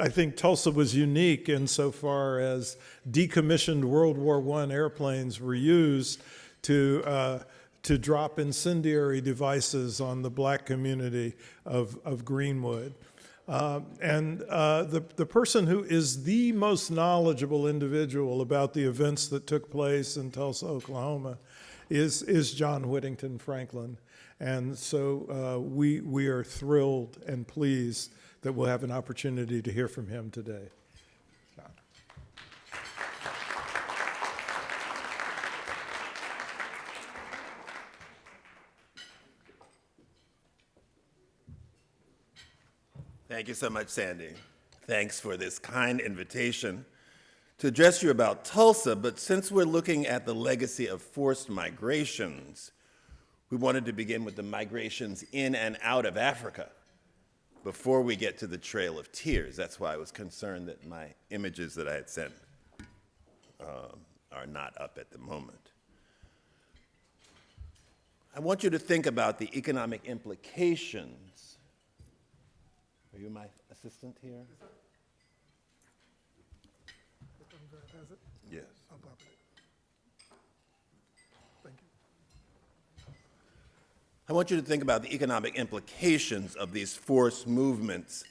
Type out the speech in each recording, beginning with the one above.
I think Tulsa was unique insofar as decommissioned World War I airplanes were used to drop incendiary devices on the black community of Greenwood. The person who is the most knowledgeable individual about the events that took place in Tulsa, Oklahoma, is John Whittington Franklin. And so we are thrilled and pleased that we'll have an opportunity to hear from him today. John. Thank you so much, Sandy. Thanks for this kind invitation to address you about Tulsa, but since we're looking at the legacy of forced migrations, we wanted to begin with the migrations in and out of Africa before we get to the Trail of Tears. That's why I was concerned that my images that I had sent are not up at the moment. I want you to think about the economic implications. Are you my assistant here? Yes. I want you to think about the economic implications of these forced movements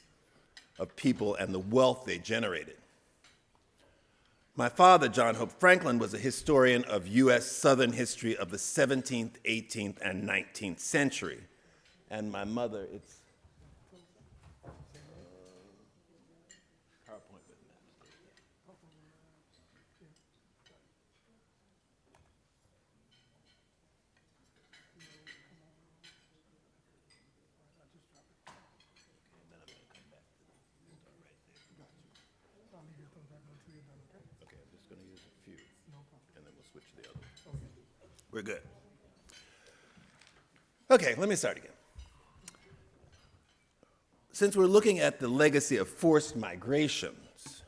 of people and the wealth they generated. My father, John Hope Franklin, was a historian of U.S. Southern history of the 17th, 18th, and 19th century. And my mother, it's PowerPoint with maps. Okay, I'm just going to use a few, and then we'll switch to the other. We're good. Okay, let me start again. Since we're looking at the legacy of forced migrations,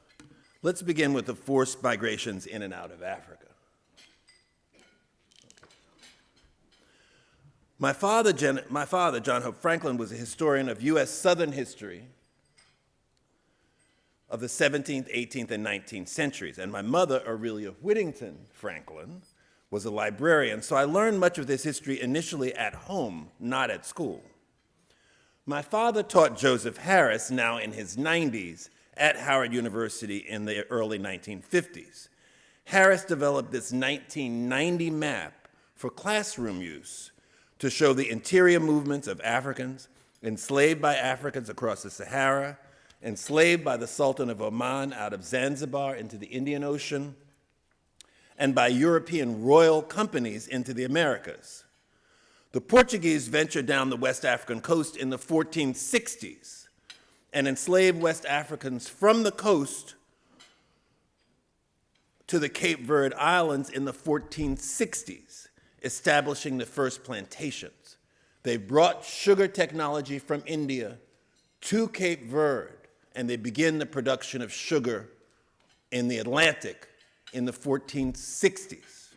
let's begin with the forced migrations in and out of Africa. My father, John Hope Franklin, was a historian of U.S. Southern history of the 17th, 18th, and 19th centuries. And my mother, Aurelia Whittington Franklin, was a librarian, so I learned much of this history initially at home, not at school. My father taught Joseph Harris, now in his 90s, at Howard University in the early 1950s. Harris developed this 1990 map for classroom use to show the interior movements of Africans, enslaved by Africans across the Sahara, enslaved by the Sultan of Oman out of Zanzibar into the Indian Ocean, and by European royal companies into the Americas. The Portuguese ventured down the West African coast in the 1460s and enslaved West Africans from the coast to the Cape Verde Islands in the 1460s, establishing the first plantations. They brought sugar technology from India to Cape Verde, and they began the production of sugar in the Atlantic in the 1460s.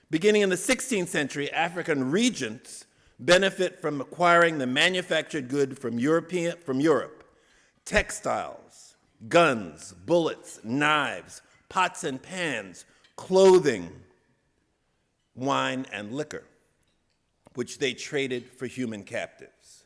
Beginning in the 16th century, African regents benefit from acquiring the manufactured good from Europe, textiles, guns, bullets, knives, pots and pans, clothing, wine, and liquor, which they traded for human captives.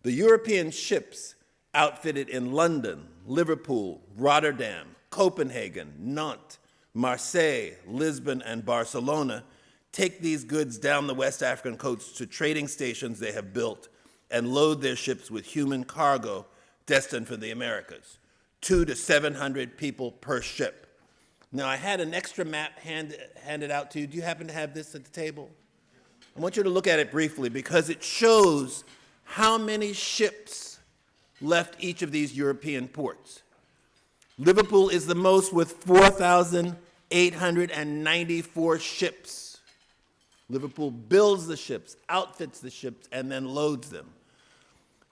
The European ships outfitted in London, Liverpool, Rotterdam, Copenhagen, Nantes, Marseille, Lisbon, and Barcelona take these goods down the West African coast to trading stations they have built and load their ships with human cargo destined for the Americas, 200 to 700 people per ship. Now, I had an extra map handed out to you. Do you happen to have this at the table? I want you to look at it briefly because it shows how many ships left each of these European ports. Liverpool is the most with 4,894 ships. Liverpool builds the ships, outfits the ships, and then loads them.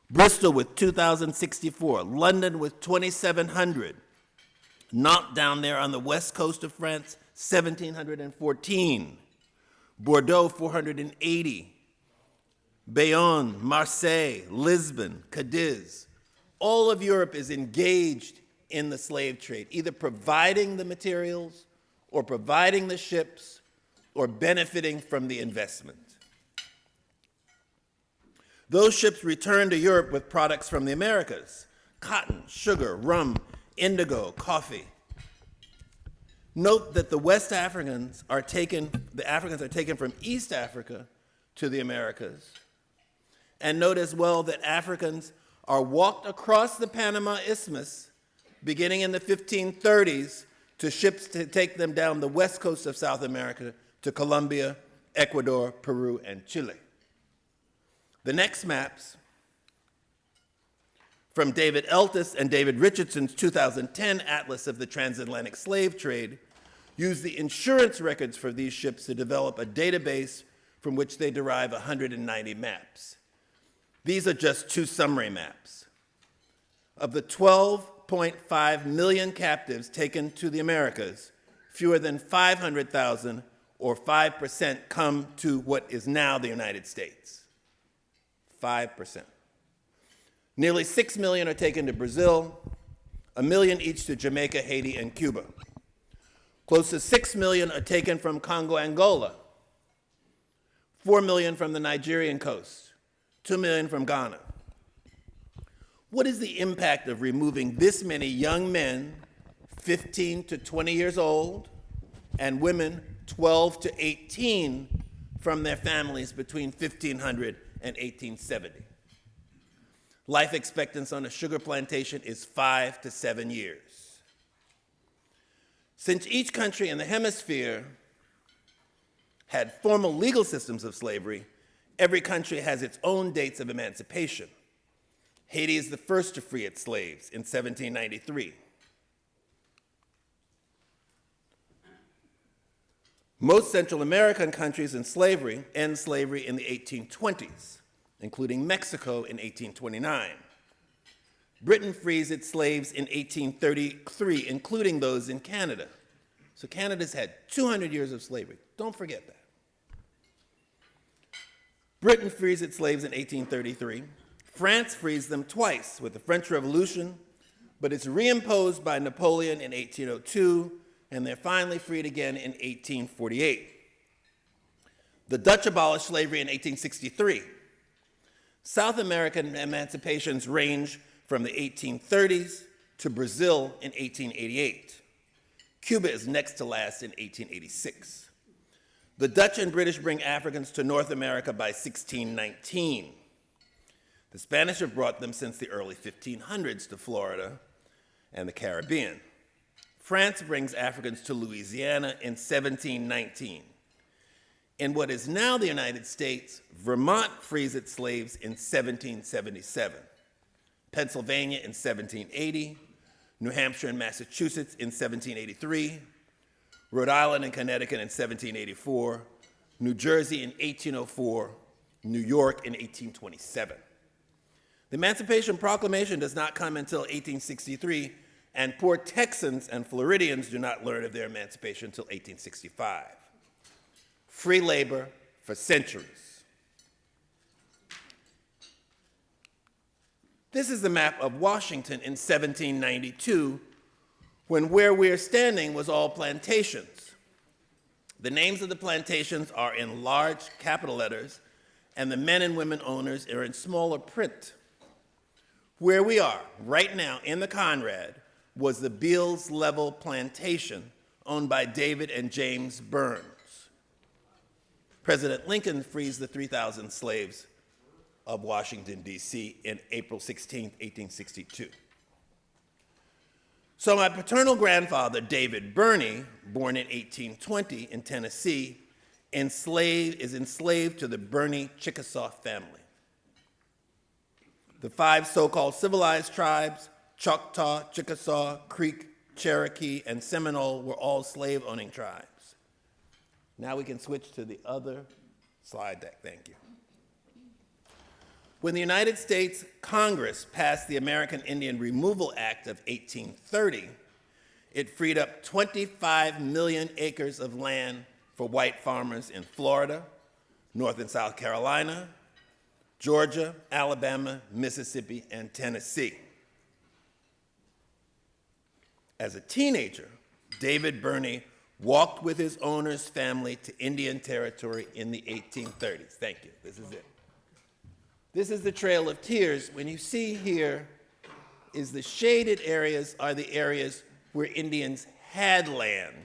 Bristol with 2,064, London with 2,700, Nantes down there on the west coast of France, 1,714, Bordeaux 480, Bayonne, Marseille, Lisbon, Cadiz, All of Europe is engaged in the slave trade, either providing the materials or providing the ships or benefiting from the investment. Those ships returned to Europe with products from the Americas: cotton, sugar, rum, indigo, coffee. Note that the Africans are taken from East Africa to the Americas. And note as well that Africans are walked across the Panama Isthmus beginning in the 1530s to ships to take them down the west coast of South America to Colombia, Ecuador, Peru, and Chile. The next maps from David Altis and David Richardson's 2010 Atlas of the Transatlantic Slave Trade use the insurance records for these ships to develop a database from which they derive 190 maps. These are just two summary maps. Of the 12.5 million captives taken to the Americas, fewer than 500,000, or 5%, come to what is now the United States. 5%. Nearly 6 million are taken to Brazil, 1 million each to Jamaica, Haiti, and Cuba. Close to 6 million are taken from Congo, Angola, 4 million from the Nigerian coast, 2 million from Ghana. What is the impact of removing this many young men, 15 to 20 years old, and women 12 to 18 from their families between 1500 and 1870? Life expectancy on a sugar plantation is 5 to 7 years. Since each country in the hemisphere had formal legal systems of slavery, every country has its own dates of emancipation. Haiti is the first to free its slaves in 1793. Most Central American countries end slavery in the 1820s, including Mexico in 1829. Britain frees its slaves in 1833, including those in Canada. So Canada's had 200 years of slavery. Don't forget that. Britain frees its slaves in 1833. France frees them twice with the French Revolution, but it's reimposed by Napoleon in 1802, and they're finally freed again in 1848. The Dutch abolished slavery in 1863. South American emancipations range from the 1830s to Brazil in 1888. Cuba is next to last in 1886. The Dutch and British bring Africans to North America by 1619. The Spanish have brought them since the early 1500s to Florida and the Caribbean. France brings Africans to Louisiana in 1719. In what is now the United States, Vermont frees its slaves in 1777. Pennsylvania in 1780, New Hampshire and Massachusetts in 1783, Rhode Island and Connecticut in 1784, New Jersey in 1804, New York in 1827. The Emancipation Proclamation does not come until 1863, and poor Texans and Floridians do not learn of their emancipation until 1865. Free labor for centuries. This is the map of Washington in 1792, when where we are standing was all plantations. The names of the plantations are in large capital letters, and the men and women owners are in smaller print. Where we are right now in the Conrad was the Beals Level Plantation owned by David and James Burns. President Lincoln frees the 3,000 slaves of Washington, D.C. in April 16, 1862. So my paternal grandfather, David Birney, born in 1820 in Tennessee, is enslaved to the Birney Chickasaw family. The 5 so-called civilized tribes, Choctaw, Chickasaw, Creek, Cherokee, and Seminole, were all slave-owning tribes. Now we can switch to the other slide deck, thank you. When the United States Congress passed the American Indian Removal Act of 1830, it freed up 25 million acres of land for white farmers in Florida, North and South Carolina, Georgia, Alabama, Mississippi, and Tennessee. As a teenager, David Birney walked with his owner's family to Indian Territory in the 1830s. Thank you. This is it. This is the Trail of Tears. When you see here is the shaded areas are the areas where Indians had land.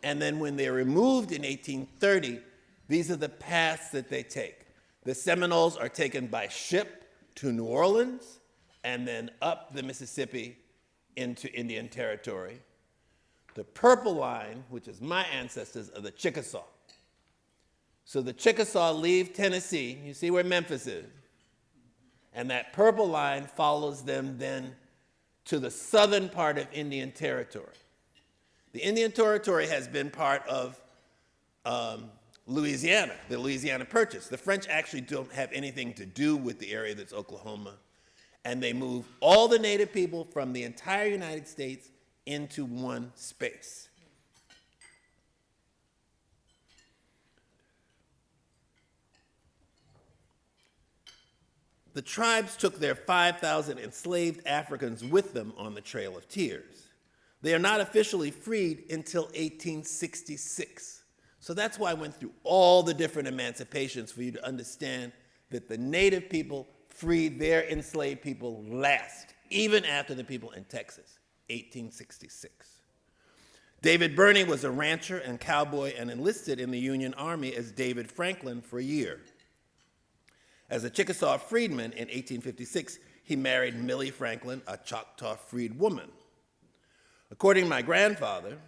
And then when they're removed in 1830, these are the paths that they take. The Seminoles are taken by ship to New Orleans and then up the Mississippi into Indian Territory. The purple line, which is my ancestors, are the Chickasaw. So the Chickasaw leave Tennessee, you see where Memphis is, and that purple line follows them then to the southern part of Indian Territory. The Indian Territory has been part of Louisiana, the Louisiana Purchase. The French actually don't have anything to do with the area that's Oklahoma, and they move all the native people from the entire United States into one space. The tribes took their 5,000 enslaved Africans with them on the Trail of Tears. They are not officially freed until 1866. So that's why I went through all the different emancipations for you to understand that the native people freed their enslaved people last, even after the people in Texas, 1866. David Birney was a rancher and cowboy and enlisted in the Union Army as David Franklin for a year. As a Chickasaw freedman in 1856, he married Millie Franklin, a Choctaw freed woman. According to my grandfather,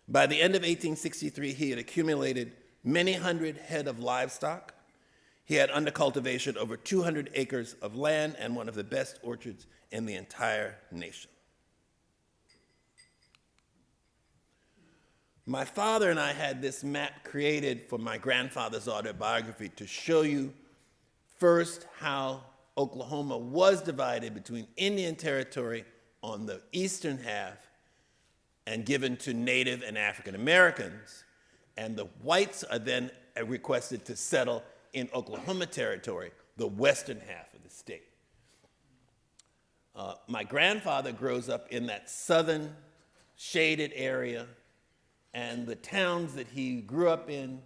by the end of 1863, he had accumulated many hundred head of livestock. He had under cultivation over 200 acres of land and one of the best orchards in the entire nation. My father and I had this map created for my grandfather's autobiography to show you first how Oklahoma was divided between Indian Territory on the eastern half and given to Native and African Americans, and the whites are then requested to settle in Oklahoma Territory, the western half of the state. My grandfather grows up in that southern shaded area, and the towns that he grew up in,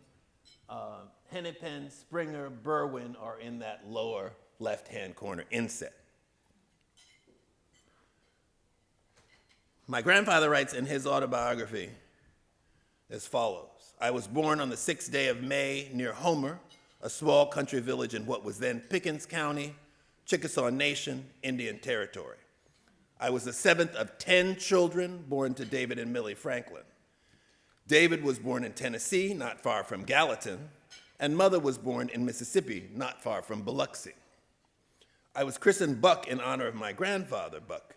Hennepin, Springer, Berwyn, are in that lower left-hand corner inset. My grandfather writes in his autobiography as follows: I was born on the 6th day of May near Homer, a small country village in what was then Pickens County, Chickasaw Nation, Indian Territory. I was the 7th of 10 children born to David and Millie Franklin. David was born in Tennessee, not far from Gallatin, and Mother was born in Mississippi, not far from Biloxi. I was christened Buck in honor of my grandfather, Buck.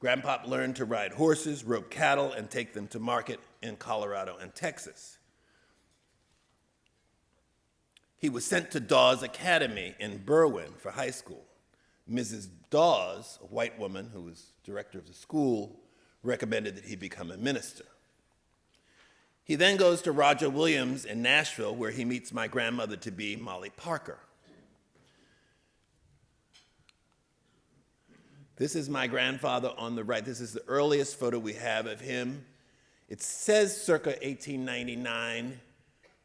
Grandpop learned to ride horses, rope cattle, and take them to market in Colorado and Texas. He was sent to Dawes Academy in Berwyn for high school. Mrs. Dawes, a white woman who was director of the school, recommended that he become a minister. He then goes to Roger Williams in Nashville, where he meets my grandmother-to-be, Molly Parker. This is my grandfather on the right. This is the earliest photo we have of him. It says circa 1899,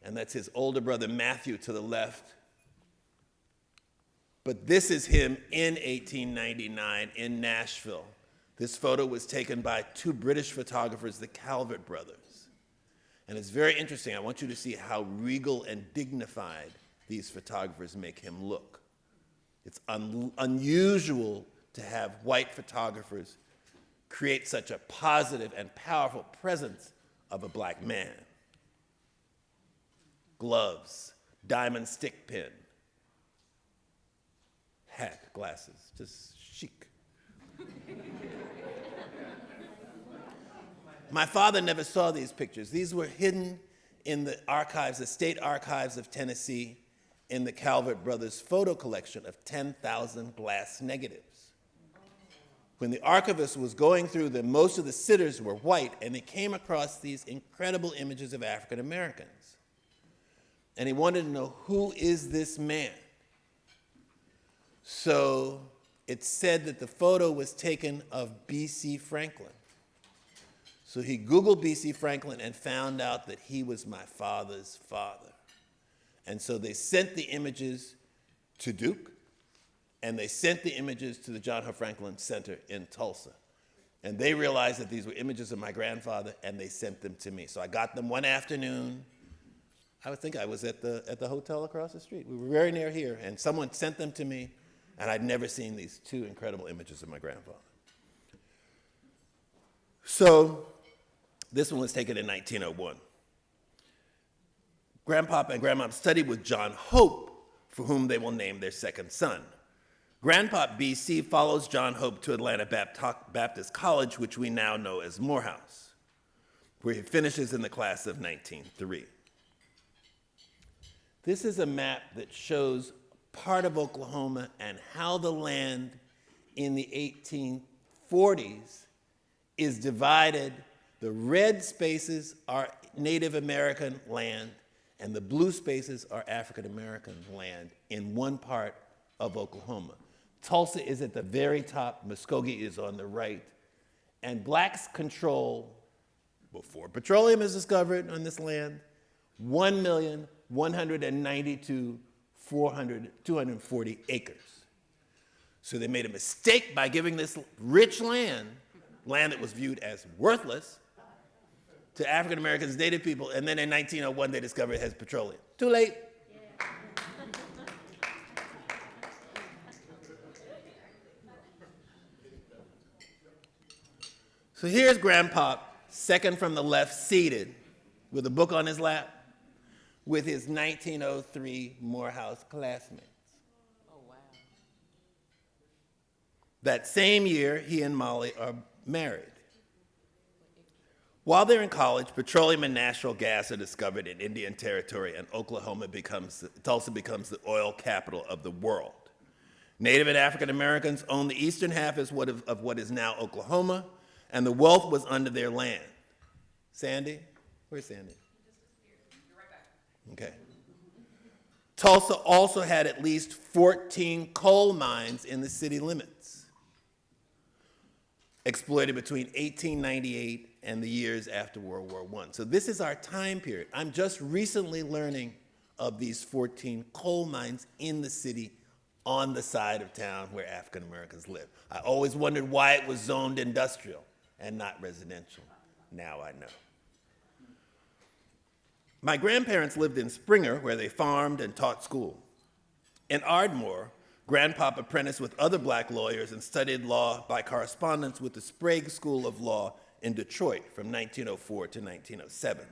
and that's his older brother Matthew to the left. But this is him in 1899 in Nashville. This photo was taken by two British photographers, the Calvert brothers. And it's very interesting. I want you to see how regal and dignified these photographers make him look. It's unusual to have white photographers create such a positive and powerful presence of a black man. Gloves, diamond stick pin, hat, glasses, just chic. My father never saw these pictures. These were hidden in the archives, the state archives of Tennessee, in the Calvert brothers' photo collection of 10,000 glass negatives. When the archivist was going through them, most of the sitters were white, and he came across these incredible images of African Americans. And he wanted to know, who is this man? So it said that the photo was taken of B.C. Franklin. So he Googled B.C. Franklin and found out that he was my father's father. And so they sent the images to Duke, and they sent the images to the John H. Franklin Center in Tulsa. And they realized that these were images of my grandfather, and they sent them to me. So I got them one afternoon. I would think I was at the hotel across the street. We were very near here, and someone sent them to me, and I'd never seen these two incredible images of my grandfather. So this one was taken in 1901. Grandpapa and Grandmom studied with John Hope, for whom they will name their second son. Grandpop BC follows John Hope to Atlanta Baptist College, which we now know as Morehouse, where he finishes in the class of 1903. This is a map that shows part of Oklahoma and how the land in the 1840s is divided. The red spaces are Native American land, and the blue spaces are African American land in one part of Oklahoma. Tulsa is at the very top, Muskogee is on the right, and blacks control, before petroleum is discovered on this land, 1,192,240 acres. So they made a mistake by giving this rich land that was viewed as worthless, to African Americans, Native people, and then in 1901 they discovered it has petroleum. Too late. So here's Grandpop, second from the left, seated with a book on his lap with his 1903 Morehouse classmates. Oh, wow. That same year, he and Molly are married. While they're in college, petroleum and natural gas are discovered in Indian Territory, and Tulsa becomes the oil capital of the world. Native and African Americans own the eastern half of what is now Oklahoma, and the wealth was under their land. Sandy? Where's Sandy? Okay. Tulsa also had at least 14 coal mines in the city limits, exploited between 1898 and the years after World War I. So this is our time period. I'm just recently learning of these 14 coal mines in the city on the side of town where African Americans live. I always wondered why it was zoned industrial and not residential. Now I know. My grandparents lived in Springer, where they farmed and taught school. In Ardmore, Grandpop apprenticed with other black lawyers and studied law by correspondence with the Sprague School of Law in Detroit from 1904 to 1907.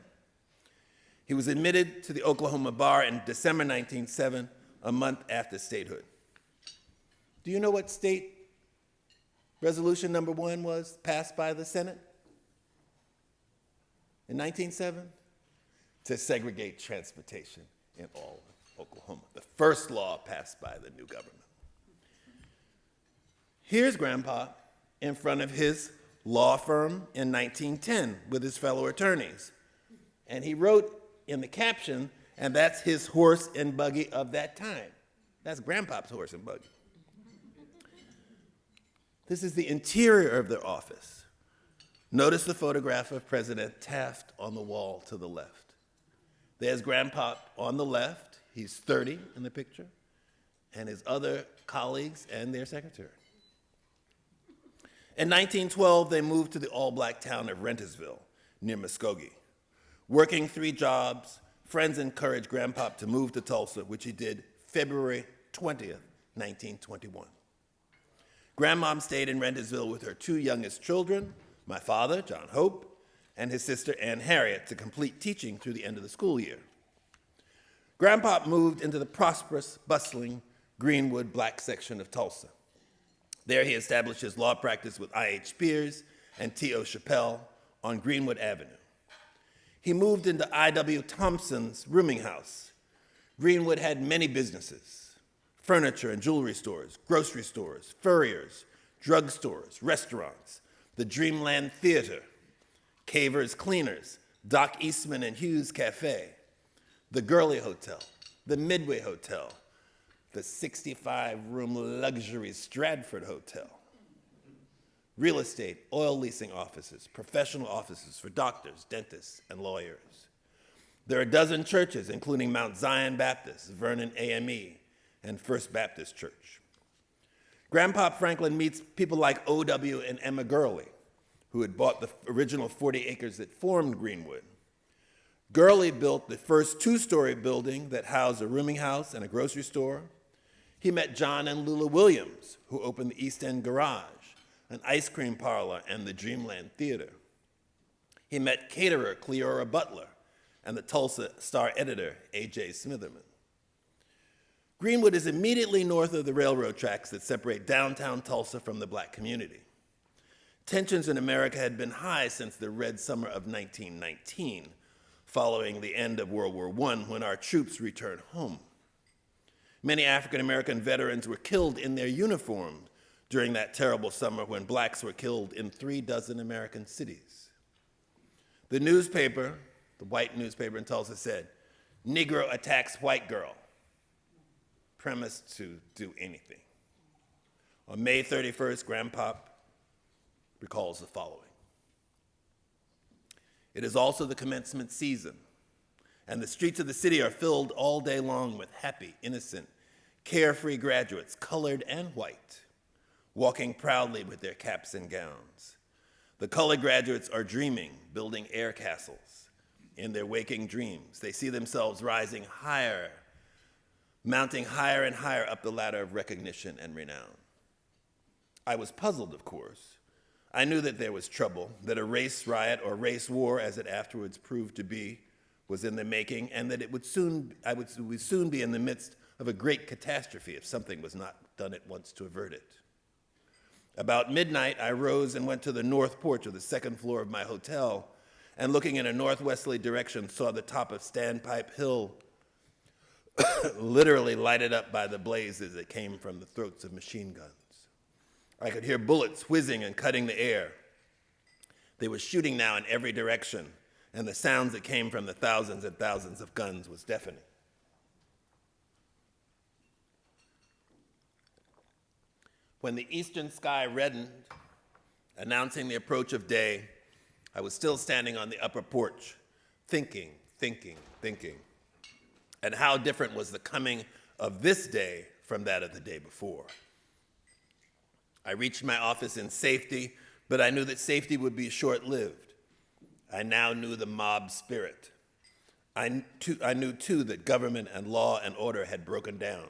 He was admitted to the Oklahoma bar in December 1907, a month after statehood. Do you know what state resolution number 1 was passed by the Senate in 1907? To segregate transportation in all of Oklahoma. The first law passed by the new government. Here's Grandpa in front of his law firm in 1910 with his fellow attorneys. And he wrote in the caption, and that's his horse and buggy of that time. That's Grandpa's horse and buggy. This is the interior of their office. Notice the photograph of President Taft on the wall to the left. There's Grandpa on the left, he's 30 in the picture, and his other colleagues and their secretary. In 1912, they moved to the all-black town of Rentersville, near Muskogee. Working 3 jobs, friends encouraged Grandpop to move to Tulsa, which he did February 20th, 1921. Grandmom stayed in Rentersville with her 2 youngest children, my father, John Hope, and his sister Ann Harriet, to complete teaching through the end of the school year. Grandpop moved into the prosperous, bustling Greenwood black section of Tulsa. There he established his law practice with I.H. Spears and T.O. Chappelle on Greenwood Avenue. He moved into I.W. Thompson's rooming house. Greenwood had many businesses: furniture and jewelry stores, grocery stores, furriers, drugstores, restaurants, the Dreamland Theater, Caver's Cleaners, Doc Eastman and Hughes Cafe, the Gurley Hotel, the Midway Hotel, the 65-room luxury Stratford Hotel. Real estate, oil leasing offices, professional offices for doctors, dentists, and lawyers. There are a dozen churches, including Mount Zion Baptist, Vernon AME, and First Baptist Church. Grandpa Franklin meets people like O.W. and Emma Gurley, who had bought the original 40 acres that formed Greenwood. Gurley built the first two-story building that housed a rooming house and a grocery store. He met John and Lula Williams, who opened the East End Garage, an ice cream parlor, and the Dreamland Theater. He met caterer Cleora Butler and the Tulsa Star editor A.J. Smitherman. Greenwood is immediately north of the railroad tracks that separate downtown Tulsa from the black community. Tensions in America had been high since the Red Summer of 1919, following the end of World War I, when our troops returned home. Many African American veterans were killed in their uniforms during that terrible summer when blacks were killed in 36 American cities. The newspaper, the white newspaper in Tulsa, said, "Negro attacks white girl," premised to do anything. On May 31st, Grandpa recalls the following. It is also the commencement season, and the streets of the city are filled all day long with happy, innocent, carefree graduates, colored and white, walking proudly with their caps and gowns. The colored graduates are dreaming, building air castles. In their waking dreams, they see themselves rising higher, mounting higher and higher up the ladder of recognition and renown. I was puzzled, of course. I knew that there was trouble, that a race riot or race war, as it afterwards proved to be, was in the making, and that we'd soon be in the midst of a great catastrophe if something was not done at once to avert it. About midnight, I rose and went to the north porch of the second floor of my hotel, and looking in a northwesterly direction, saw the top of Standpipe Hill literally lighted up by the blazes that came from the throats of machine guns. I could hear bullets whizzing and cutting the air. They were shooting now in every direction, and the sounds that came from the thousands and thousands of guns was deafening. When the eastern sky reddened, announcing the approach of day, I was still standing on the upper porch, thinking. And how different was the coming of this day from that of the day before. I reached my office in safety, but I knew that safety would be short-lived. I now knew the mob spirit. I knew, too, that government and law and order had broken down.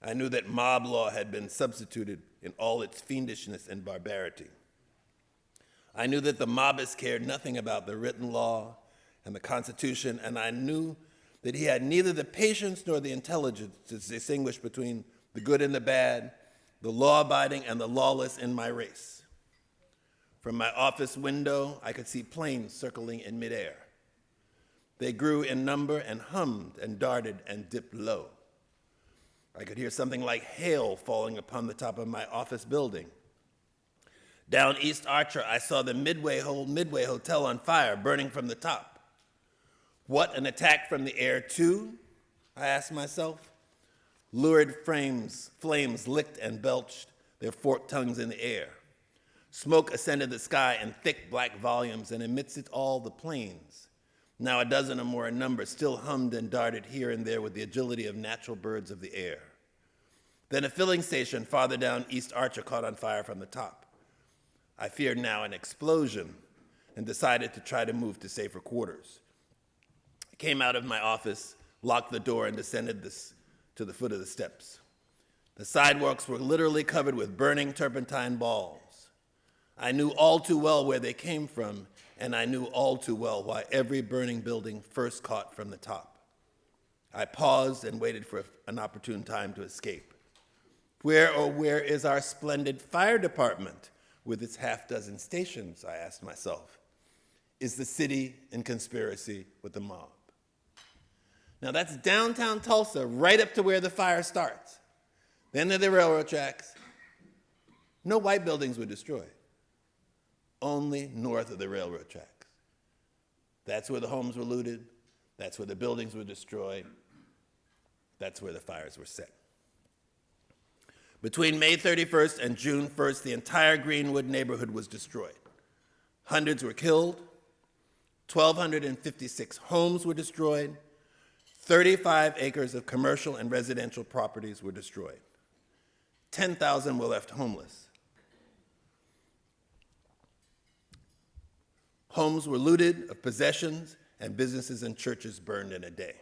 I knew that mob law had been substituted in all its fiendishness and barbarity. I knew that the mobbists cared nothing about the written law and the Constitution, and I knew that he had neither the patience nor the intelligence to distinguish between the good and the bad, the law-abiding and the lawless in my race. From my office window, I could see planes circling in midair. They grew in number and hummed and darted and dipped low. I could hear something like hail falling upon the top of my office building. Down East Archer, I saw the Midway Hotel on fire, burning from the top. What an attack from the air, too? I asked myself. Lurid flames licked and belched their forked tongues in the air. Smoke ascended the sky in thick black volumes, and amidst it all, the planes, now a dozen or more in number, still hummed and darted here and there with the agility of natural birds of the air. Then a filling station farther down East Archer caught on fire from the top. I feared now an explosion and decided to try to move to safer quarters. I came out of my office, locked the door, and descended to the foot of the steps. The sidewalks were literally covered with burning turpentine balls. I knew all too well where they came from, and I knew all too well why every burning building first caught from the top. I paused and waited for an opportune time to escape. Where is our splendid fire department with its half-dozen stations, I asked myself. Is the city in conspiracy with the mob? Now that's downtown Tulsa, right up to where the fire starts. Then there are the railroad tracks. No white buildings were destroyed. Only north of the railroad tracks. That's where the homes were looted. That's where the buildings were destroyed. That's where the fires were set. Between May 31st and June 1st, the entire Greenwood neighborhood was destroyed. Hundreds were killed, 1,256 homes were destroyed, 35 acres of commercial and residential properties were destroyed. 10,000 were left homeless. Homes were looted of possessions, and businesses and churches burned in a day.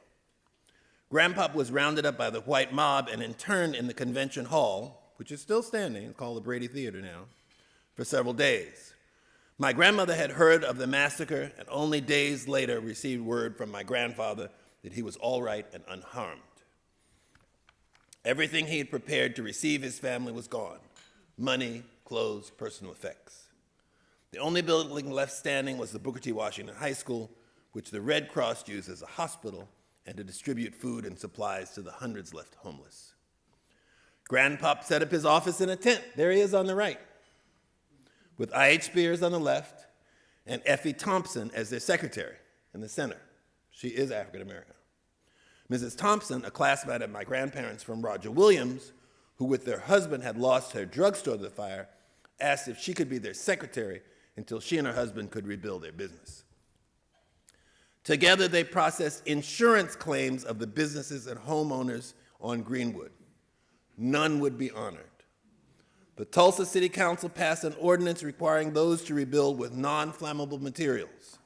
Grandpop was rounded up by the white mob and interned in the convention hall, which is still standing, it's called the Brady Theater now, for several days. My grandmother had heard of the massacre and only days later received word from my grandfather that he was all right and unharmed. Everything he had prepared to receive his family was gone: money, clothes, personal effects. The only building left standing was the Booker T. Washington High School, which the Red Cross used as a hospital and to distribute food and supplies to the hundreds left homeless. Grandpop set up his office in a tent. There he is on the right, with I.H. Spears on the left and Effie Thompson as their secretary in the center. She is African American. Mrs. Thompson, a classmate of my grandparents from Roger Williams, who with their husband had lost her drugstore to the fire, asked if she could be their secretary until she and her husband could rebuild their business. Together, they processed insurance claims of the businesses and homeowners on Greenwood. None would be honored. The Tulsa City Council passed an ordinance requiring those to rebuild with non-flammable materials,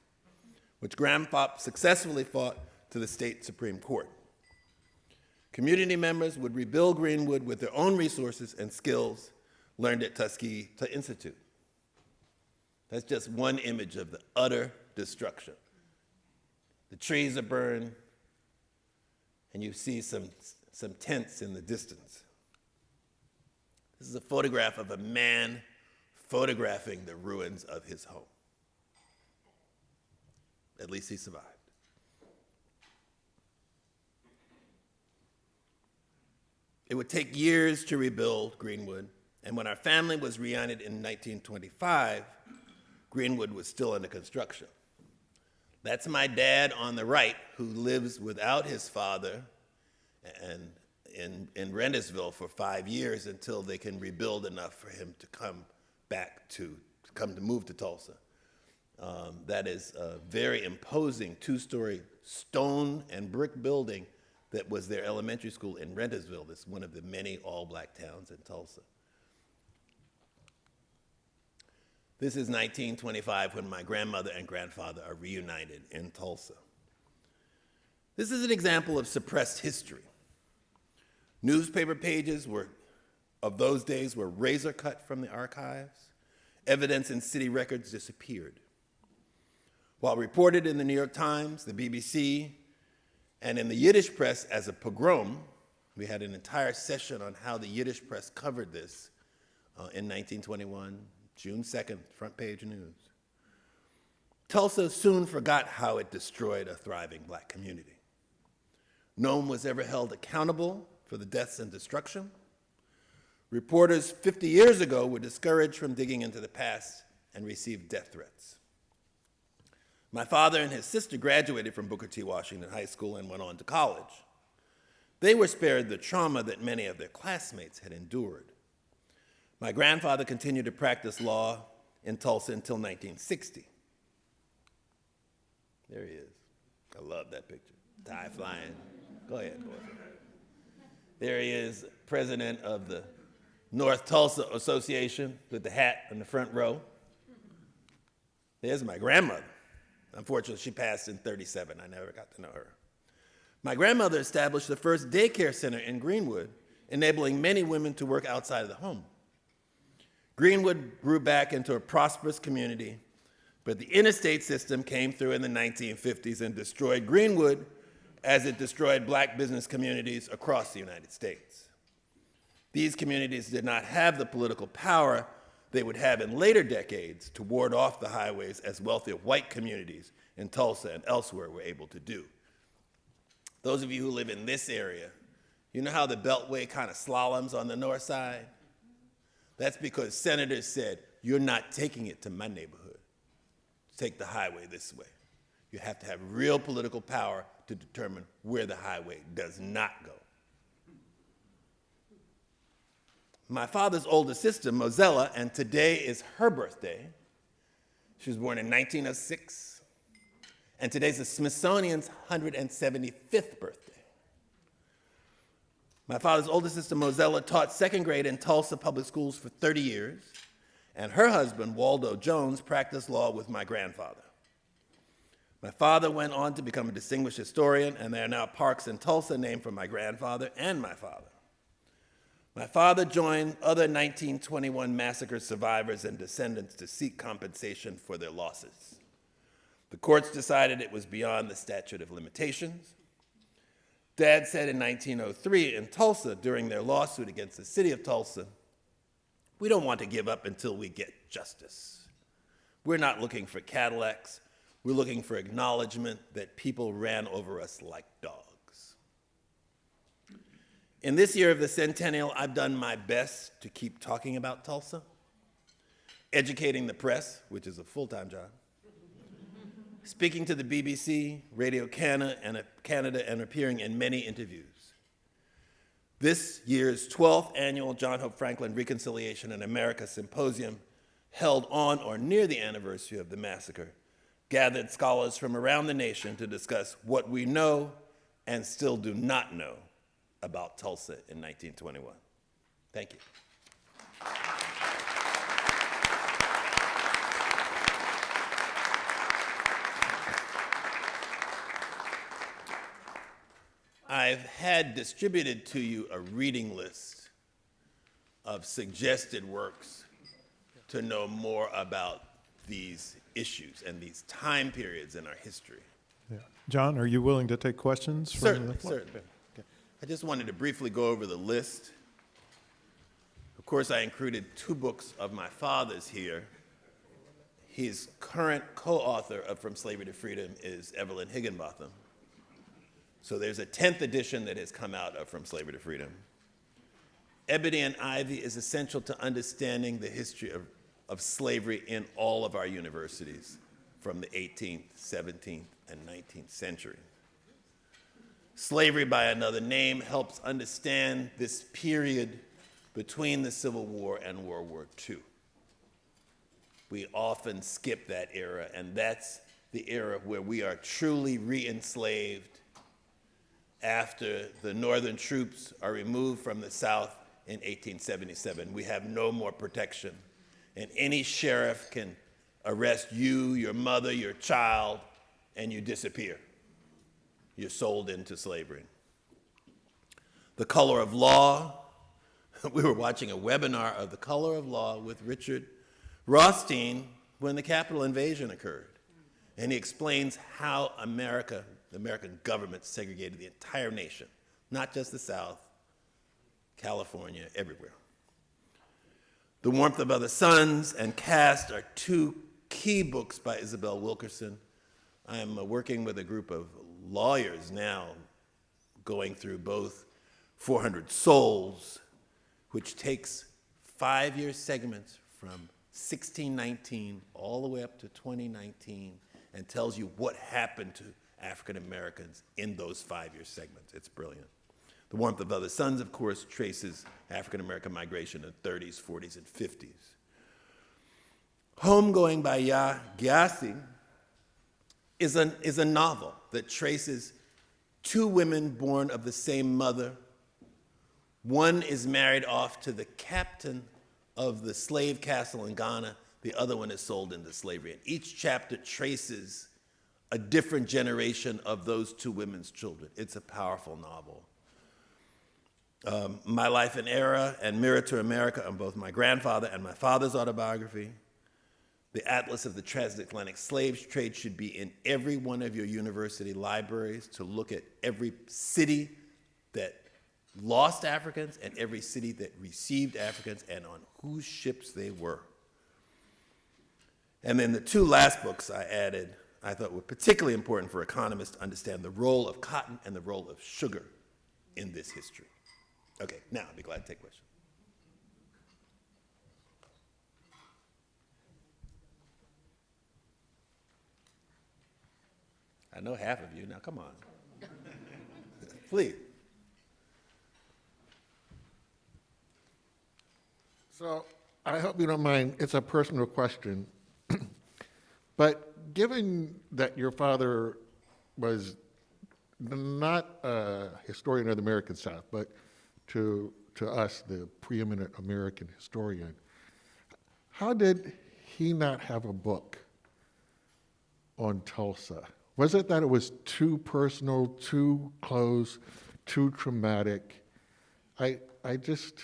which Grandpop successfully fought to the state Supreme Court. Community members would rebuild Greenwood with their own resources and skills learned at Tuskegee Institute. That's just one image of the utter destruction. The trees are burned, and you see some tents in the distance. This is a photograph of a man photographing the ruins of his home. At least he survived. It would take years to rebuild Greenwood, and when our family was reunited in 1925, Greenwood was still under construction. That's my dad on the right, who lives without his father and in Rentersville for 5 years until they can rebuild enough for him to move to Tulsa. That is a very imposing two-story stone and brick building that was their elementary school in Rentersville. That's one of the many all-black towns in Tulsa. This is 1925 when my grandmother and grandfather are reunited in Tulsa. This is an example of suppressed history. Newspaper pages of those days were razor cut from the archives. Evidence in city records disappeared. While reported in the New York Times, the BBC, and in the Yiddish press as a pogrom, we had an entire session on how the Yiddish press covered this in 1921, June 2nd, front page news. Tulsa soon forgot how it destroyed a thriving black community. No one was ever held accountable for the deaths and destruction. Reporters 50 years ago were discouraged from digging into the past and received death threats. My father and his sister graduated from Booker T. Washington High School and went on to college. They were spared the trauma that many of their classmates had endured. My grandfather continued to practice law in Tulsa until 1960. There he is. I love that picture. Tie flying. Go ahead, boy. There he is, president of the North Tulsa Association with the hat in the front row. There's my grandmother. Unfortunately, she passed in 1937. I never got to know her. My grandmother established the first daycare center in Greenwood, enabling many women to work outside of the home. Greenwood grew back into a prosperous community, but the interstate system came through in the 1950s and destroyed Greenwood as it destroyed black business communities across the United States. These communities did not have the political power they would have in later decades to ward off the highways as wealthy white communities in Tulsa and elsewhere were able to do. Those of you who live in this area, you know how the Beltway kind of slaloms on the north side? That's because senators said, you're not taking it to my neighborhood. Take the highway this way. You have to have real political power to determine where the highway does not go. My father's older sister, Mozella, and today is her birthday. She was born in 1906, and today's the Smithsonian's 175th birthday. My father's older sister, Mozella, taught second grade in Tulsa public schools for 30 years, and her husband, Waldo Jones, practiced law with my grandfather. My father went on to become a distinguished historian, and there are now parks in Tulsa named for my grandfather and my father. My father joined other 1921 massacre survivors and descendants to seek compensation for their losses. The courts decided it was beyond the statute of limitations. Dad said in 1903 in Tulsa during their lawsuit against the city of Tulsa, "We don't want to give up until we get justice. We're not looking for Cadillacs. We're looking for acknowledgement that people ran over us like dogs." In this year of the centennial, I've done my best to keep talking about Tulsa, educating the press, which is a full-time job, speaking to the BBC, Radio Canada, and appearing in many interviews. This year's 12th annual John Hope Franklin Reconciliation in America Symposium, held on or near the anniversary of the massacre, gathered scholars from around the nation to discuss what we know and still do not know about Tulsa in 1921. Thank you. I've had distributed to you a reading list of suggested works to know more about these issues and these time periods in our history. Yeah. John, are you willing to take questions? Certainly. Okay. I just wanted to briefly go over the list. Of course, I included 2 books of my father's here. His current co-author of From Slavery to Freedom is Evelyn Higginbotham. So there's a 10th edition that has come out of From Slavery to Freedom. Ebony and Ivy is essential to understanding the history of slavery in all of our universities from the 18th, 17th, and 19th century. Slavery by Another Name helps understand this period between the Civil War and World War II. We often skip that era, and that's the era where we are truly re-enslaved after the Northern troops are removed from the South in 1877. We have no more protection, and any sheriff can arrest you, your mother, your child, and you disappear. You're sold into slavery. The Color of Law. We were watching a webinar of The Color of Law with Richard Rothstein when the Capitol invasion occurred. And he explains how the American government segregated the entire nation, not just the South, California, everywhere. The Warmth of Other Suns and Caste are 2 key books by Isabel Wilkerson. I am working with a group of lawyers now going through both 400 Souls, which takes 5-year segments from 1619 all the way up to 2019 and tells you what happened to African Americans in those 5-year segments. It's brilliant. The Warmth of Other Suns, of course, traces African American migration in the 30s, 40s, and 50s. Homegoing by Ya Gyasi is a novel that traces 2 women born of the same mother. One is married off to the captain of the slave castle in Ghana. The other one is sold into slavery. And each chapter traces a different generation of those 2 women's children. It's a powerful novel. My Life and Era and Mirror to America are both my grandfather and my father's autobiography. The Atlas of the Transatlantic Slave Trade should be in every one of your university libraries to look at every city that lost Africans and every city that received Africans and on whose ships they were. And then the 2 last books I added, I thought were particularly important for economists to understand the role of cotton and the role of sugar in this history. Okay, now I'd be glad to take questions. I know half of you, now come on. Please. So I hope you don't mind, it's a personal question. But given that your father was not a historian of the American South, but to us, the preeminent American historian, how did he not have a book on Tulsa? Was it that it was too personal, too close, too traumatic? I'm just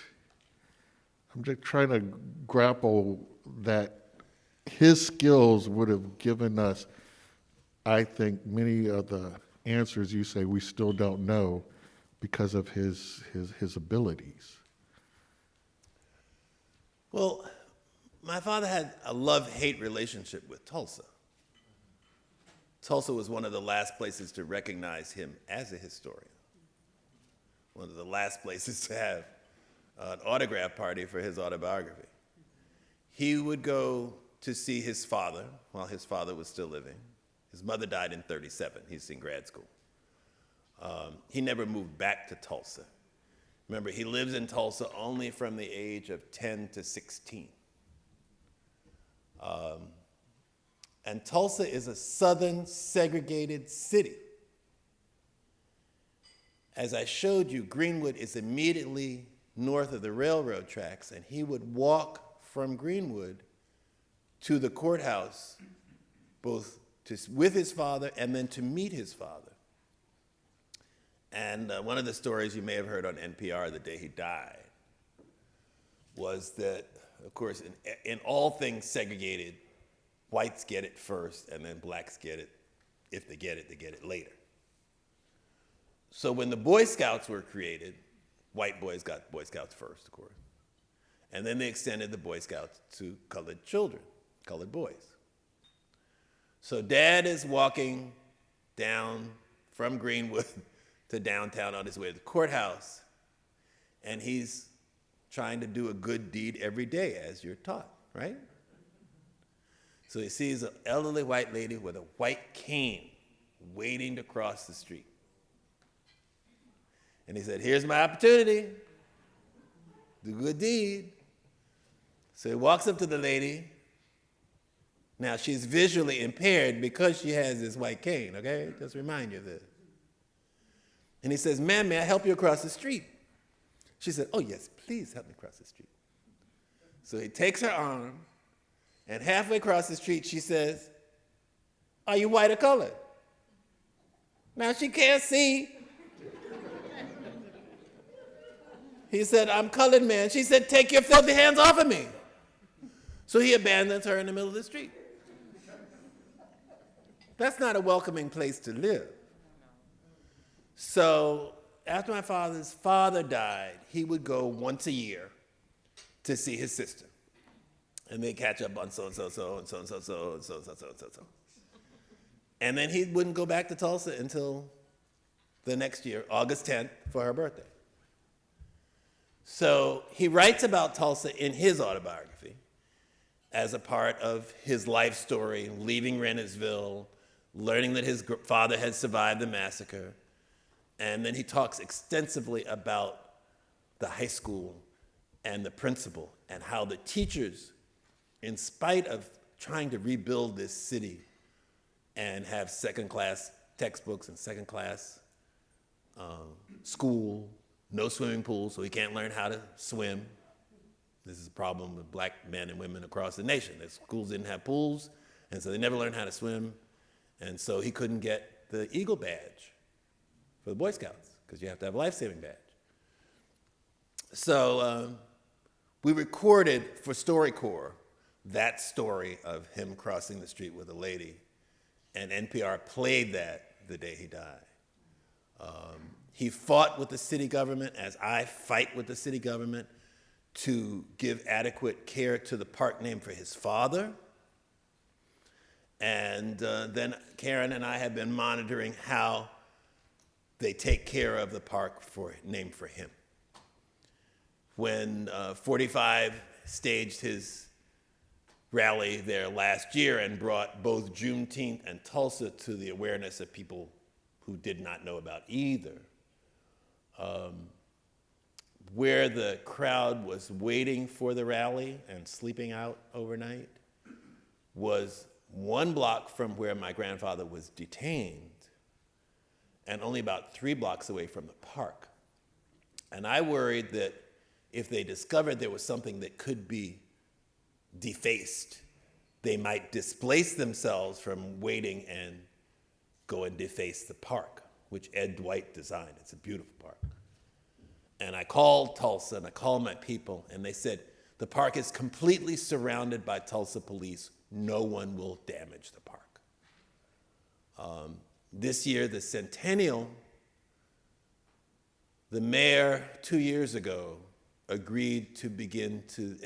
trying to grapple that his skills would have given us, I think, many of the answers you say we still don't know because of his abilities. Well, my father had a love-hate relationship with Tulsa. Tulsa was one of the last places to recognize him as a historian, one of the last places to have an autograph party for his autobiography. He would go to see his father while his father was still living. His mother died in 1937. He's in grad school. He never moved back to Tulsa. Remember, he lives in Tulsa only from the age of 10 to 16. And Tulsa is a southern segregated city. As I showed you, Greenwood is immediately north of the railroad tracks, and he would walk from Greenwood to the courthouse, both with his father and then to meet his father. And one of the stories you may have heard on NPR the day he died was that, of course, in all things segregated, whites get it first, and then blacks get it. If they get it later. So when the Boy Scouts were created, white boys got Boy Scouts first, of course. And then they extended the Boy Scouts to colored children, colored boys. So Dad is walking down from Greenwood to downtown on his way to the courthouse, and he's trying to do a good deed every day, as you're taught, right? So he sees an elderly white lady with a white cane waiting to cross the street. And he said, here's my opportunity, do a good deed. So he walks up to the lady. Now, she's visually impaired because she has this white cane, okay? Just remind you of this. And he says, ma'am, may I help you across the street? She said, oh, yes, please help me cross the street. So he takes her arm, and halfway across the street, she says, are you white or colored? Now, she can't see. He said, I'm colored, man. She said, take your filthy hands off of me. So he abandons her in the middle of the street. That's not a welcoming place to live. So after my father's father died, he would go once a year to see his sister. And they'd catch up on so-and-so, and so-and-so, and so-and-so, and so-and-so. And then he wouldn't go back to Tulsa until the next year, August 10th, for her birthday. So he writes about Tulsa in his autobiography as a part of his life story, leaving Reynoldsville, learning that his father had survived the massacre. And then he talks extensively about the high school and the principal and how the teachers, in spite of trying to rebuild this city and have second-class textbooks and second-class school, no swimming pool, so he can't learn how to swim. This is a problem with black men and women across the nation. The schools didn't have pools, and so they never learned how to swim, and so he couldn't get the Eagle badge for the Boy Scouts, because you have to have a life-saving badge. So we recorded for StoryCorps that story of him crossing the street with a lady, and NPR played that the day he died. He fought with the city government, as I fight with the city government, to give adequate care to the park named for his father. And then Karen and I have been monitoring how they take care of the park named for him. When 45 staged his rally there last year and brought both Juneteenth and Tulsa to the awareness of people who did not know about either, where the crowd was waiting for the rally and sleeping out overnight was 1 block from where my grandfather was detained and only about 3 blocks away from the park. And I worried that if they discovered there was something that could be defaced, they might displace themselves from waiting and go and deface the park, which Ed Dwight designed. It's a beautiful park. And I called Tulsa and I called my people, and they said, the park is completely surrounded by Tulsa police. No one will damage the park. This year, the centennial, the mayor 2 years ago agreed to begin to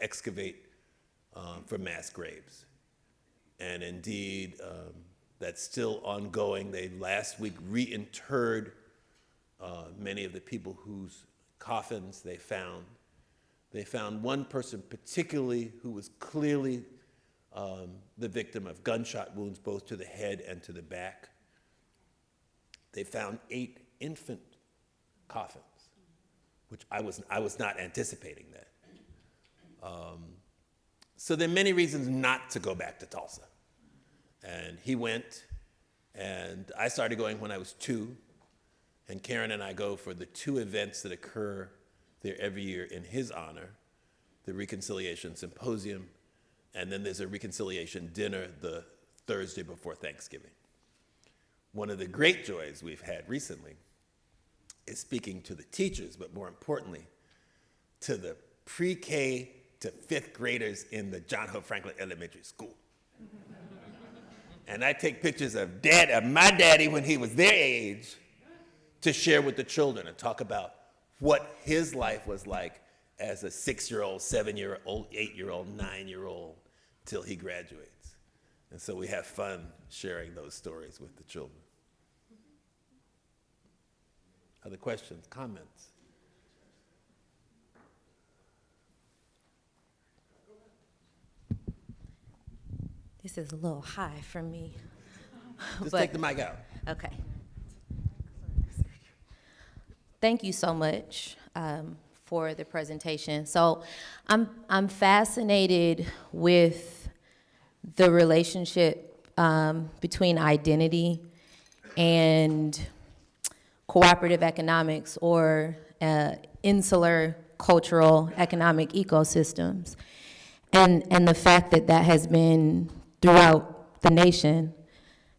excavate for mass graves. And indeed, that's still ongoing. They last week reinterred many of the people whose coffins they found. They found one person particularly who was clearly the victim of gunshot wounds both to the head and to the back. They found 8 infant coffins, which I was not anticipating that. So there are many reasons not to go back to Tulsa. And he went, and I started going when I was 2, and Karen and I go for the 2 events that occur there every year in his honor, the Reconciliation Symposium, and then there's a reconciliation dinner the Thursday before Thanksgiving. One of the great joys we've had recently is speaking to the teachers, but more importantly, to the pre-K to 5th graders in the John Hope Franklin Elementary School. And I take pictures of my daddy when he was their age to share with the children and talk about what his life was like as a 6-year-old, 7-year-old, 8-year-old, 9-year-old, till he graduates. And so we have fun sharing those stories with the children. Other questions, comments? This is a little high for me. Just take the mic out. Okay. Thank you so much for the presentation. So I'm fascinated with the relationship between identity and cooperative economics or insular cultural economic ecosystems. And the fact that that has been throughout the nation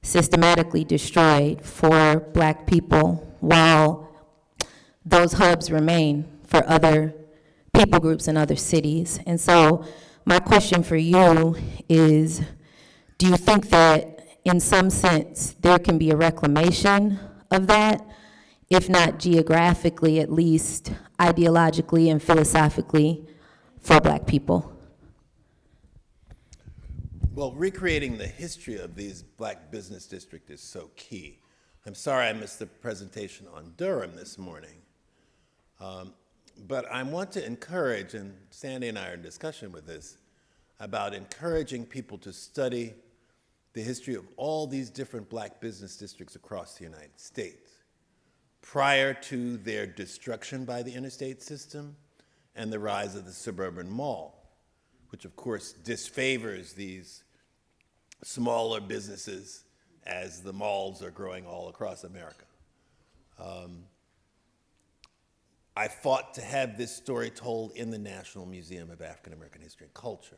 systematically destroyed for Black people while those hubs remain for other people groups in other cities. And so my question for you is, do you think that in some sense there can be a reclamation of that, if not geographically, at least ideologically and philosophically for Black people? Well, recreating the history of these Black business districts is so key. I'm sorry I missed the presentation on Durham this morning. But I want to encourage, and Sandy and I are in discussion with this, about encouraging people to study the history of all these different Black business districts across the United States prior to their destruction by the interstate system and the rise of the suburban mall, which of course disfavors these smaller businesses as the malls are growing all across America. I fought to have this story told in the National Museum of African American History and Culture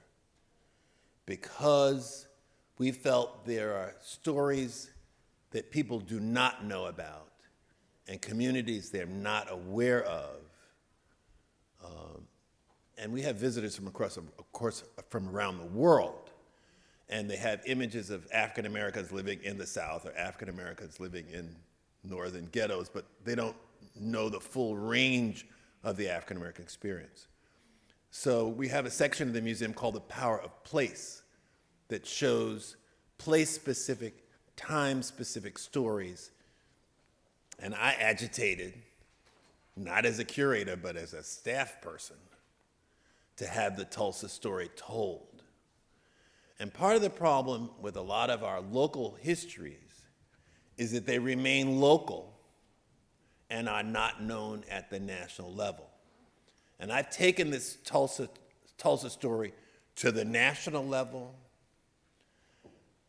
because we felt there are stories that people do not know about and communities they're not aware of. And we have visitors from across, of course, from around the world, and they have images of African Americans living in the South or African Americans living in northern ghettos, but they don't know the full range of the African American experience. So we have a section of the museum called The Power of Place that shows place-specific, time-specific stories. And I agitated, not as a curator, but as a staff person, to have the Tulsa story told. And part of the problem with a lot of our local histories is that they remain local and are not known at the national level. And I've taken this Tulsa story to the national level,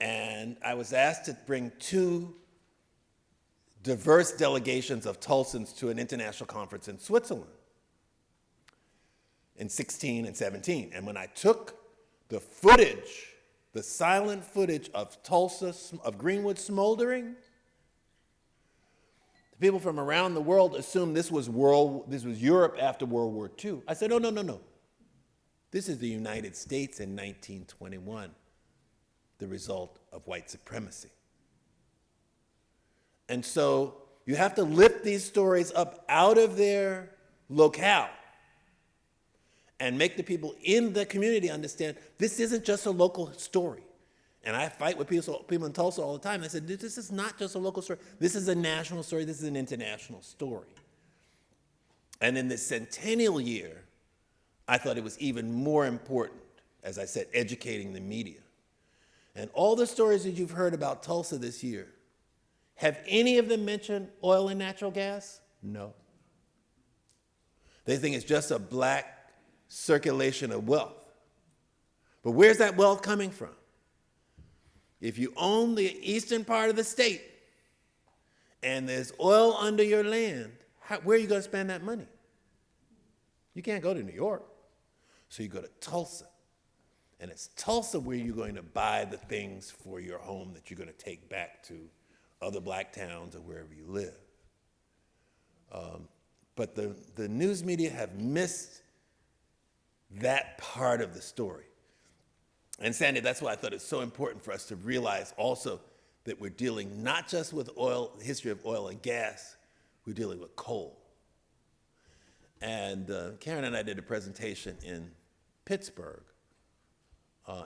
and I was asked to bring 2 diverse delegations of Tulsans to an international conference in Switzerland in 16 and 17. And when I took the footage, the silent footage of Tulsa, of Greenwood smoldering, the people from around the world assumed this was Europe after World War II. I said, no. This is the United States in 1921, the result of white supremacy. And so you have to lift these stories up out of their locale and make the people in the community understand this isn't just a local story. And I fight with people in Tulsa all the time. I said, this is not just a local story. This is a national story. This is an international story. And in the centennial year, I thought it was even more important, as I said, educating the media. And all the stories that you've heard about Tulsa this year, have any of them mentioned oil and natural gas? No. They think it's just a black circulation of wealth. But where's that wealth coming from? If you own the eastern part of the state and there's oil under your land, where are you going to spend that money? You can't go to New York. So you go to Tulsa. And it's Tulsa where you're going to buy the things for your home that you're going to take back to other black towns or wherever you live. But the news media have missed that part of the story. And Sandy, that's why I thought it's so important for us to realize also that we're dealing not just with oil, the history of oil and gas, we're dealing with coal. And Karen and I did a presentation in Pittsburgh,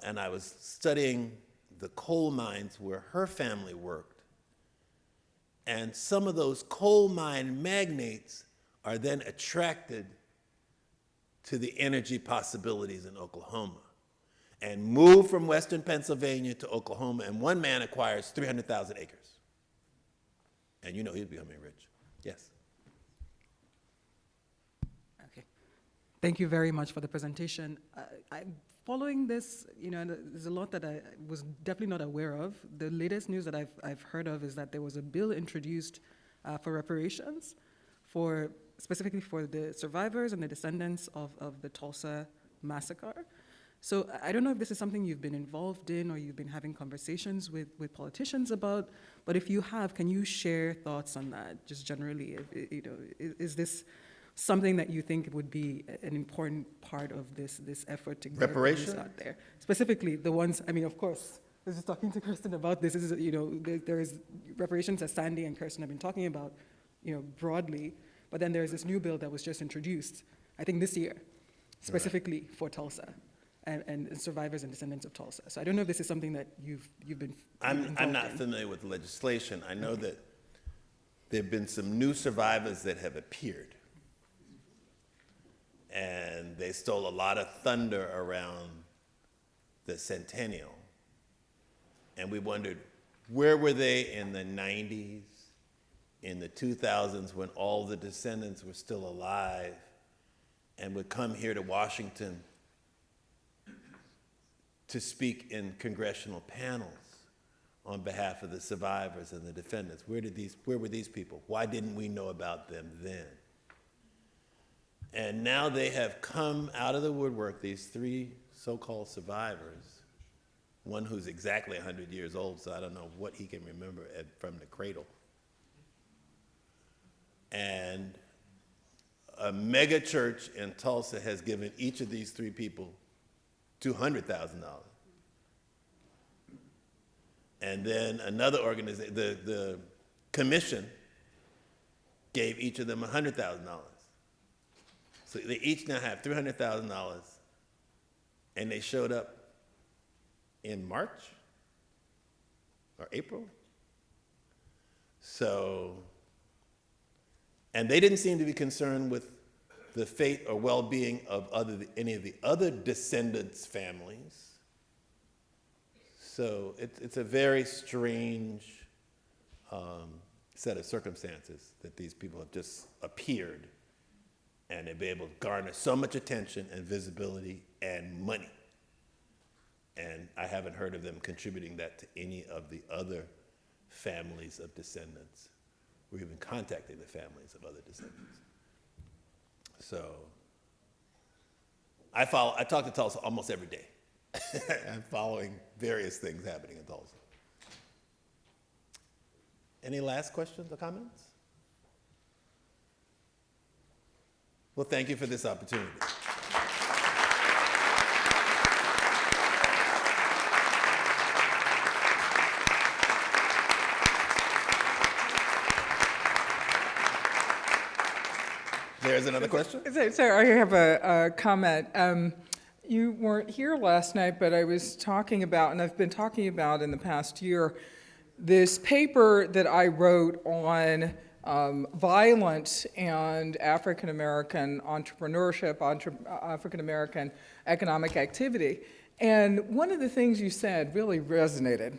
and I was studying the coal mines where her family worked. And some of those coal mine magnates are then attracted to the energy possibilities in Oklahoma and move from Western Pennsylvania to Oklahoma, and one man acquires 300,000 acres. And you know he's becoming rich. Yes. Okay. Thank you very much for the presentation. Following this, there's a lot that I was definitely not aware of. The latest news that I've heard of is that there was a bill introduced for reparations, specifically for the survivors and the descendants of the Tulsa massacre. So I don't know if this is something you've been involved in or you've been having conversations with politicians about, but if you have, can you share thoughts on that, just generally? Is this something that you think would be an important part of this effort to get this out there? Specifically, the ones, of course, I was just talking to Kirsten about this. There is reparations, as Sandy and Kirsten have been talking about, broadly, but then there's this new bill that was just introduced, I think this year, specifically for Tulsa. And survivors and descendants of Tulsa. So I don't know if this is something that you've been I'm not familiar with the legislation. I know that there have been some new survivors that have appeared. And they stole a lot of thunder around the centennial. And we wondered, where were they in the 90s, in the 2000s, when all the descendants were still alive and would come here to Washington to speak in congressional panels on behalf of the survivors and the defendants? Where were these people? Why didn't we know about them then? And now they have come out of the woodwork, these 3 so-called survivors, one who's exactly 100 years old, so I don't know what he can remember from the cradle. And a mega church in Tulsa has given each of these 3 people $200,000. And then another organization, the commission, gave each of them $100,000. So they each now have $300,000, and they showed up in March or April. So, and they didn't seem to be concerned with the fate or well-being of any of the other descendants' families. So it's a very strange set of circumstances that these people have just appeared And they'll be able to garner so much attention and visibility and money. And I haven't heard of them contributing that to any of the other families of descendants, or even contacting the families of other descendants. So I talk to Tulsa almost every day. I'm following various things happening in Tulsa. Any last questions or comments? Well, thank you for this opportunity. There's another question? So I have a comment. You weren't here last night, but I was talking about, and I've been talking about in the past year, this paper that I wrote on violence and African-American entrepreneurship, African-American economic activity. And one of the things you said really resonated.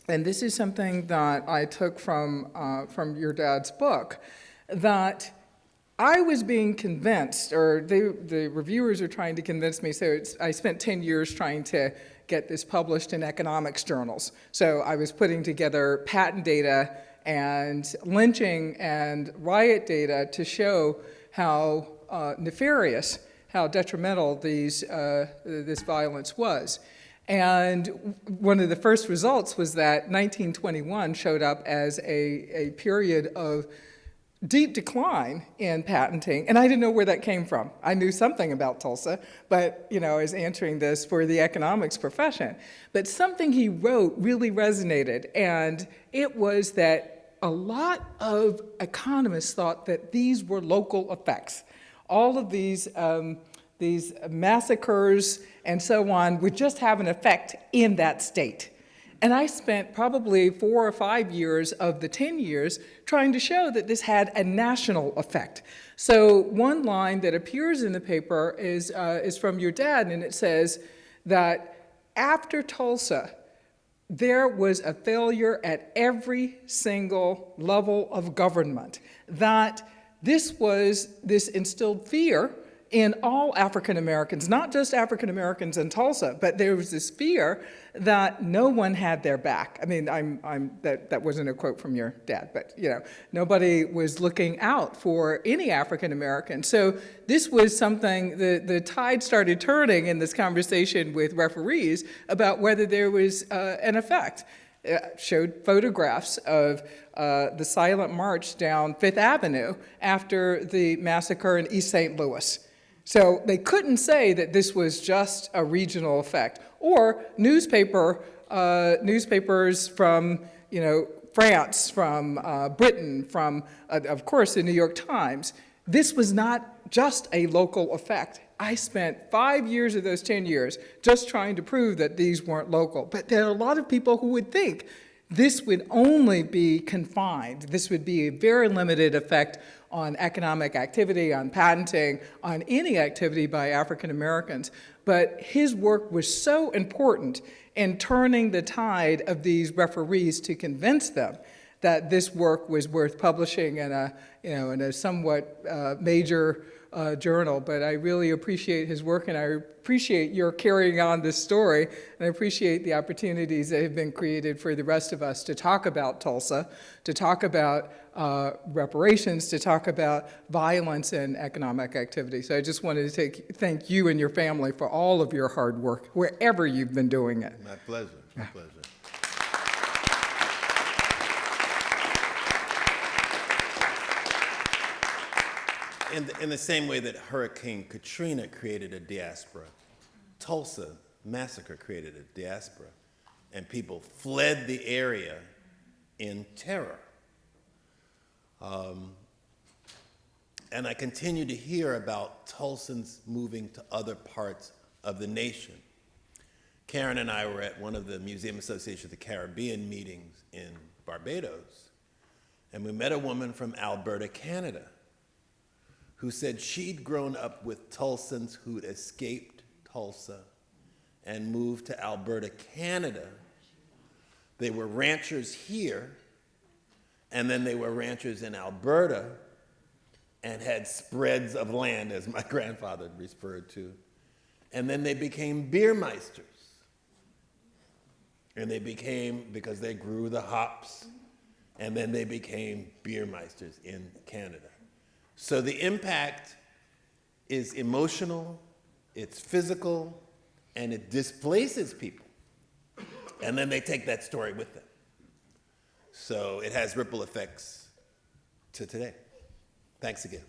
And this is something that I took from your dad's book, that I was being convinced, or the reviewers are trying to convince me, so I spent 10 years trying to get this published in economics journals. So I was putting together patent data and lynching and riot data to show how nefarious, how detrimental this violence was. And one of the first results was that 1921 showed up as a period of deep decline in patenting, and I didn't know where that came from. I knew something about Tulsa, but I was answering this for the economics profession. But something he wrote really resonated, and it was that a lot of economists thought that these were local effects. All of these massacres and so on would just have an effect in that state. And I spent probably 4 or 5 years of the 10 years trying to show that this had a national effect. So one line that appears in the paper is from your dad, and it says that after Tulsa, there was a failure at every single level of government, that this instilled fear in all African Americans, not just African Americans in Tulsa, but there was this fear that no one had their back. I mean, that wasn't a quote from your dad, but nobody was looking out for any African American. So this was something, the tide started turning in this conversation with referees about whether there was an effect. It showed photographs of the silent march down Fifth Avenue after the massacre in East St. Louis. So they couldn't say that this was just a regional effect. Or newspapers from France, from Britain, from of course the New York Times. This was not just a local effect. I spent 5 years of those 10 years just trying to prove that these weren't local. But there are a lot of people who would think this would only be confined. This would be a very limited effect on economic activity, on patenting, on any activity by African Americans. But his work was so important in turning the tide of these referees to convince them that this work was worth publishing in a somewhat major journal. But I really appreciate his work, and I appreciate your carrying on this story, and I appreciate the opportunities that have been created for the rest of us to talk about Tulsa, to talk about reparations, to talk about violence and economic activity. So I just wanted to thank you and your family for all of your hard work, wherever you've been doing it. My pleasure, my pleasure. In the same way that Hurricane Katrina created a diaspora, Tulsa massacre created a diaspora, and people fled the area in terror. And I continue to hear about Tulsans moving to other parts of the nation. Karen and I were at one of the Museum Association of the Caribbean meetings in Barbados, and we met a woman from Alberta, Canada, who said she'd grown up with Tulsans who'd escaped Tulsa and moved to Alberta, Canada. They were ranchers here, and then they were ranchers in Alberta, and had spreads of land, as my grandfather referred to. And then they became beer meisters. And they became, because they grew the hops, and then they became beer meisters in Canada. So the impact is emotional, it's physical, and it displaces people. And then they take that story with them. So it has ripple effects to today. Thanks again.